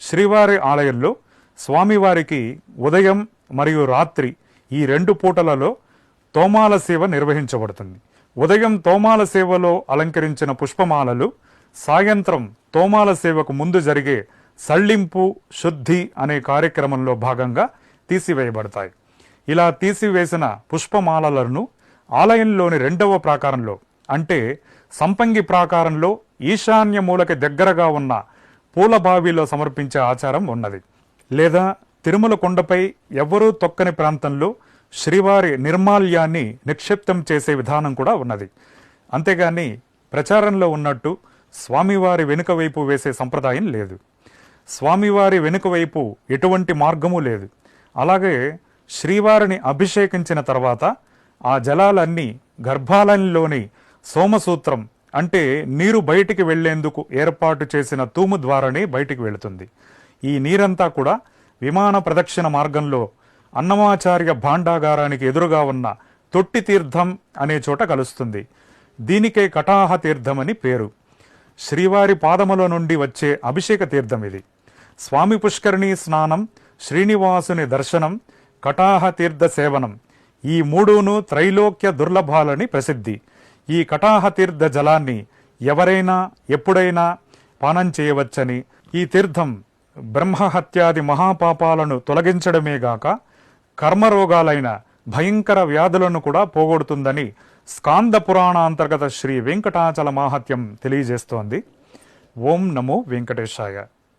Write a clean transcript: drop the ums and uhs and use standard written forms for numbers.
శ్రీవారి ఆలయంలో స్వామివారికి ఉదయం మరియు రాత్రి ఈ 2 పూటలలో తోమాల సేవ నిర్వహించబడుతుంది. ఉదయం తోమాల సేవలో అలంకరించిన పుష్పమాలలు సాయంత్రం తోమాల సేవకు ముందు జరిగే సళ్ళింపు శుద్ధి అనే కార్యక్రమంలో భాగంగా తీసివేయబడతాయి. ఇలా తీసివేసిన పుష్పమాలలను ఆలయంలోని 2వ ప్రాకారంలో అంటే సంపంగి ప్రాకారంలో ఈశాన్య మూలకి దగ్గరగా ఉన్న పూలబావిలో సమర్పించే ఆచారం ఉన్నది. లేదా తిరుమల కొండపై ఎవ్వరూ తొక్కని ప్రాంతంలో శ్రీవారి నిర్మాల్యాన్ని నిక్షిప్తం చేసే విధానం కూడా ఉన్నది. అంతేగాని ప్రచారంలో ఉన్నట్టు స్వామివారి వెనుక వైపు వేసే సంప్రదాయం లేదు. స్వామివారి వెనుక వైపు ఎటువంటి మార్గము లేదు. అలాగే శ్రీవారిని అభిషేకించిన తర్వాత ఆ జలాలన్నీ గర్భాలయంలోని సోమసూత్రం అంటే నీరు బయటికి వెళ్లేందుకు ఏర్పాటు చేసిన తూము ద్వారానే బయటికి వెళుతుంది. ఈ నీరంతా కూడా విమాన ప్రదక్షిణ మార్గంలో అన్నమాచార్య భాండాగారానికి ఎదురుగా ఉన్న తొట్టి తీర్థం అనే చోట కలుస్తుంది. దీనికే కటాహ తీర్థం అని పేరు. శ్రీవారి పాదముల నుండి వచ్చే అభిషేక తీర్థం ఇది. స్వామి పుష్కరిణీ స్నానం, శ్రీనివాసుని దర్శనం, కటాహ తీర్థ సేవనం ఈ 3ను త్రైలోక్య దుర్లభాలని ప్రసిద్ధి. ఈ కటాహ తీర్థ జలాన్ని ఎవరైనా ఎప్పుడైనా పానం చేయవచ్చని, ఈ తీర్థం బ్రహ్మహత్యాది మహాపాపాలను తొలగించడమే గాక కర్మరోగాలైన భయంకర వ్యాధులను కూడా పోగొడుతుందని స్కాంద పురాణాంతర్గత శ్రీ వెంకటాచల మాహాత్మ్యం తెలియజేస్తోంది. ఓం నమో వెంకటేశాయ.